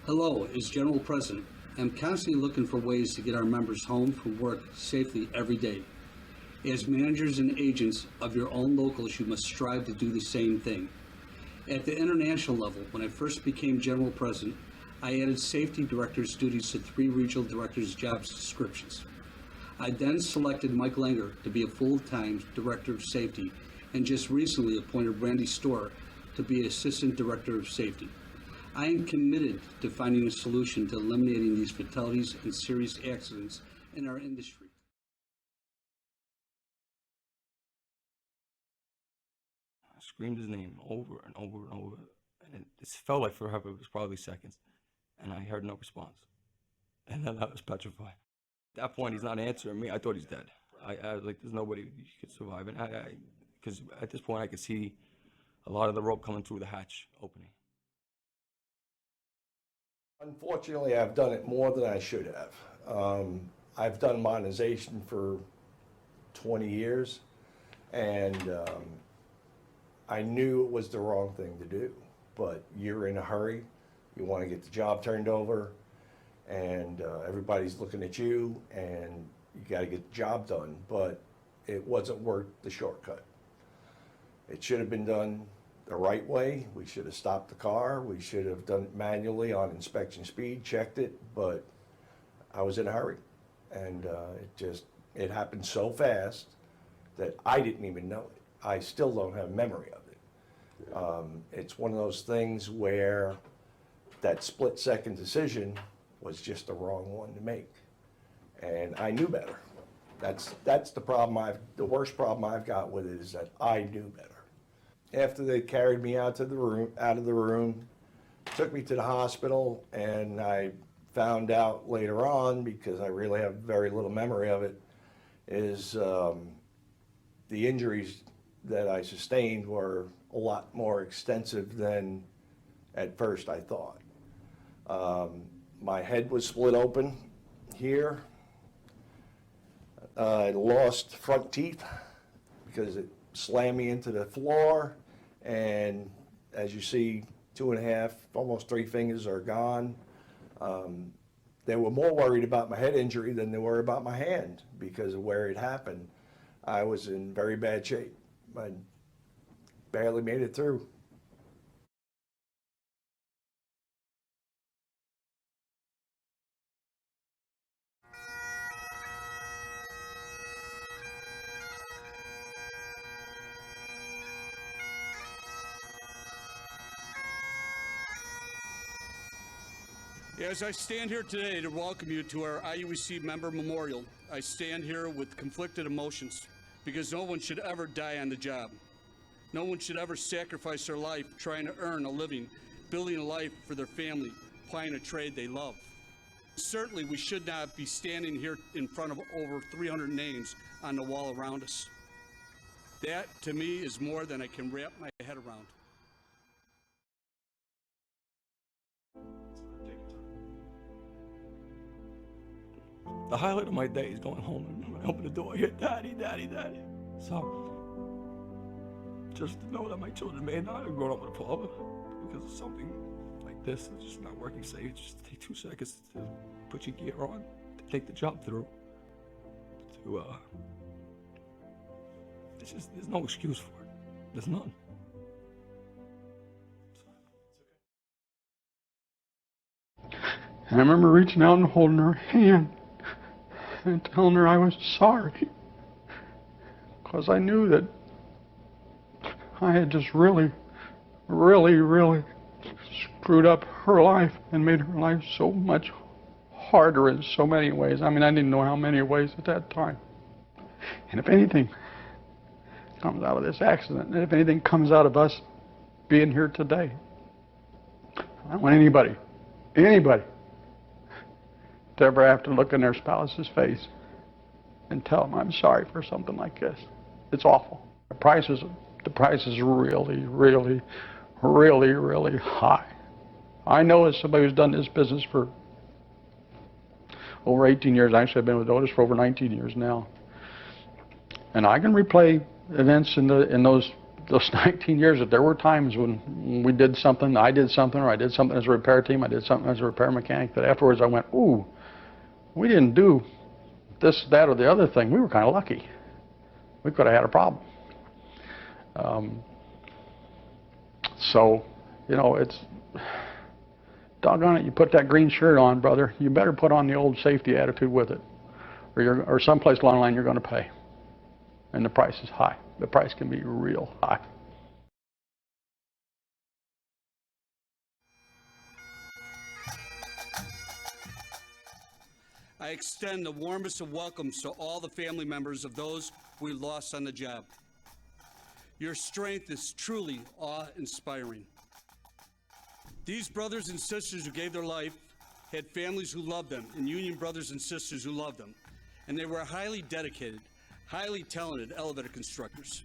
Hello, as General President, I'm constantly looking for ways to get our members home from work safely every day. As managers and agents of your own locals, you must strive to do the same thing. At the international level, when I first became General President, I added safety directors' duties to 3 regional directors' job descriptions. I then selected Mike Langer to be a full-time Director of Safety and just recently appointed Randy Storr to be Assistant Director of Safety. I am committed to finding a solution to eliminating these fatalities and serious accidents in our industry. I screamed his name over and over and over, and it felt like forever. It was probably seconds, and I heard no response. And then I was petrified. At that point, he's not answering me. I thought he's dead. I was like, there's nobody who could survive. And because at this point, I could see a lot of the rope coming through the hatch opening. Unfortunately, I've done it more than I should have. I've done modernization for 20 years, and I knew it was the wrong thing to do. But you're in a hurry. You want to get the job turned over, and everybody's looking at you, and you got to get the job done. But it wasn't worth the shortcut. It should have been done the right way. We should have stopped the car. We should have done it manually on inspection speed, checked it, but I was in a hurry. And it happened so fast that I didn't even know it. I still don't have memory of it. It's one of those things where that split-second decision was just the wrong one to make. And I knew better. That's the problem the worst problem I've got with it is that I knew better. After they carried me out of the room, took me to the hospital, and I found out later on, because I really have very little memory of it, is the injuries that I sustained were a lot more extensive than at first I thought. My head was split open here. I lost front teeth because it slammed me into the floor, and as you see, 2.5, almost 3 fingers are gone. They were more worried about my head injury than they were about my hand because of where it happened. I was in very bad shape. I barely made it through. As I stand here today to welcome you to our IUEC Member Memorial, I stand here with conflicted emotions because no one should ever die on the job. No one should ever sacrifice their life trying to earn a living, building a life for their family, plying a trade they love. Certainly, we should not be standing here in front of over 300 names on the wall around us. That, to me, is more than I can wrap my head around. The highlight of my day is going home and when I open the door, I hear, Daddy, Daddy, Daddy. So, just to know that my children may not have grown up with a father because of something like this, it's just not working safe. It just take 2 seconds to put your gear on, to take the job through. There's no excuse for it. There's none. And I remember reaching out and holding her hand and telling her I was sorry, because I knew that I had just really, really, really screwed up her life and made her life so much harder in so many ways. I mean, I didn't know how many ways at that time. And if anything comes out of this accident, and if anything comes out of us being here today, I don't want anybody to ever have to look in their spouse's face and tell them I'm sorry for something like this. It's awful. The price is really, really, really, really high. I know as somebody who's done this business for over 18 years, actually I've been with Otis for over 19 years now, and I can replay events in those those 19 years that there were times when we did something, I did something, or I did something as a repair team, I did something as a repair mechanic, that afterwards I went, ooh, we didn't do this, that, or the other thing. We were kind of lucky. We could have had a problem. So, you know, it's, doggone it, you put that green shirt on, brother, you better put on the old safety attitude with it, or someplace along the line you're going to pay. And the price is high. The price can be real high. I extend the warmest of welcomes to all the family members of those we lost on the job. Your strength is truly awe-inspiring. These brothers and sisters who gave their life had families who loved them, and union brothers and sisters who loved them. And they were highly dedicated, highly talented elevator constructors.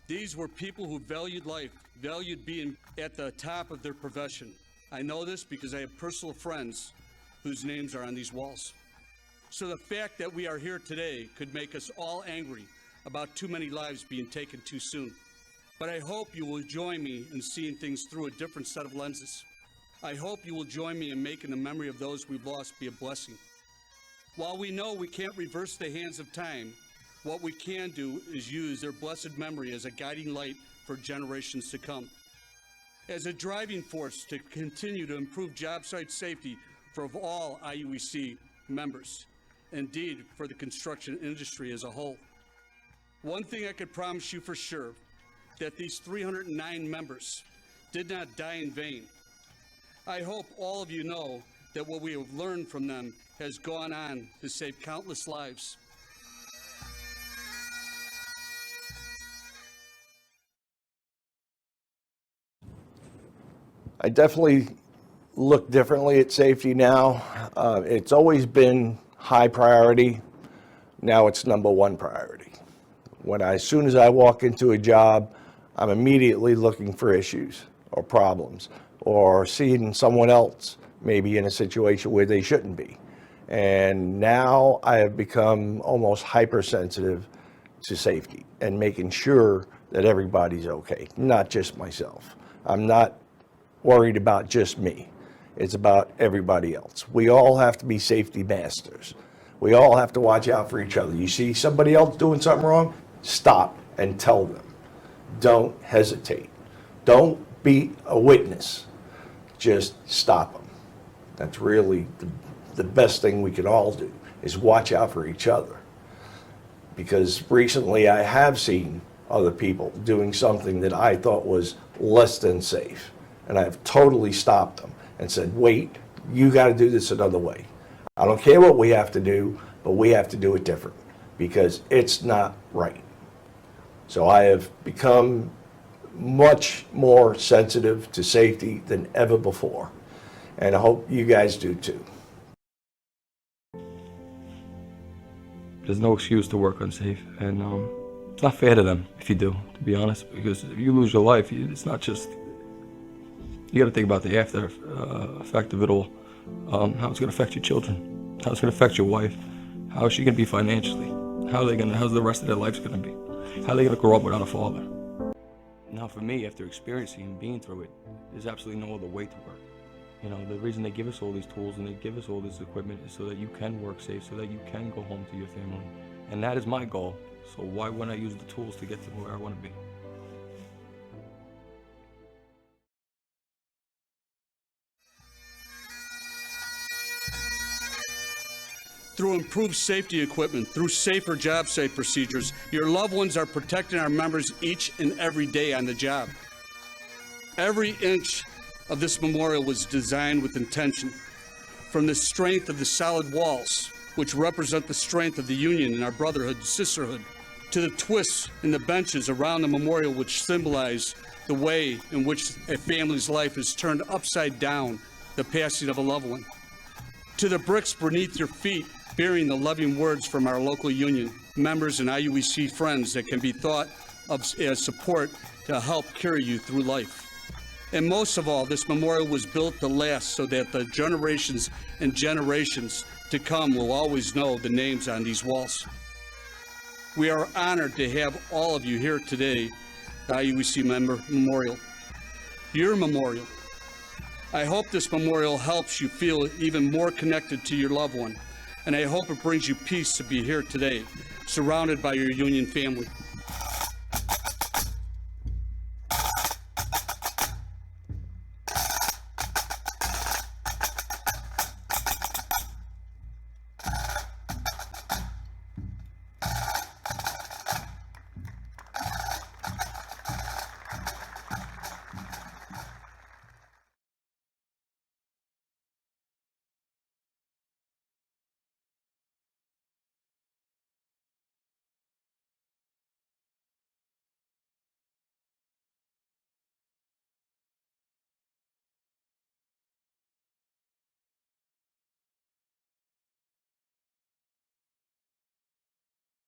These were people who valued life, valued being at the top of their profession. I know this because I have personal friends whose names are on these walls. So the fact that we are here today could make us all angry about too many lives being taken too soon. But I hope you will join me in seeing things through a different set of lenses. I hope you will join me in making the memory of those we've lost be a blessing. While we know we can't reverse the hands of time, what we can do is use their blessed memory as a guiding light for generations to come. As a driving force to continue to improve job site safety for all IUEC members, indeed for the construction industry as a whole. One thing I could promise you for sure, that these 309 members did not die in vain. I hope all of you know that what we have learned from them has gone on to save countless lives. I definitely look differently at safety now. It's always been high priority. Now it's #1 priority. As soon as I walk into a job, I'm immediately looking for issues or problems, or seeing someone else maybe in a situation where they shouldn't be. And now I have become almost hypersensitive to safety and making sure that everybody's okay, not just myself. I'm not worried about just me. It's about everybody else. We all have to be safety masters. We all have to watch out for each other. You see somebody else doing something wrong, stop and tell them. Don't hesitate. Don't be a witness. Just stop them. That's really the best thing we can all do, is watch out for each other. Because recently I have seen other people doing something that I thought was less than safe. And I've totally stopped them and said, wait, you got to do this another way. I don't care what we have to do, but we have to do it different because it's not right. So I have become much more sensitive to safety than ever before. And I hope you guys do too. There's no excuse to work unsafe, and it's not fair to them if you do, to be honest, because if you lose your life, it's not just, you got to think about the after effect of it all, how it's going to affect your children, how it's going to affect your wife, how is she going to be financially, how's the rest of their life's going to be, how are they going to grow up without a father. Now for me, after experiencing and being through it, there's absolutely no other way to work. You know, the reason they give us all these tools and they give us all this equipment is so that you can work safe, so that you can go home to your family. And that is my goal. So why wouldn't I use the tools to get to where I want to be? Through improved safety equipment, through safer job site procedures, your loved ones are protecting our members each and every day on the job. Every inch of this memorial was designed with intention. From the strength of the solid walls, which represent the strength of the union and our brotherhood and sisterhood, to the twists in the benches around the memorial, which symbolize the way in which a family's life is turned upside down, the passing of a loved one, to the bricks beneath your feet, bearing the loving words from our local union members and IUEC friends that can be thought of as support to help carry you through life. And most of all, this memorial was built to last so that the generations and generations to come will always know the names on these walls. We are honored to have all of you here today IUEC Memorial. Your memorial. I hope this memorial helps you feel even more connected to your loved one, and I hope it brings you peace to be here today, surrounded by your union family.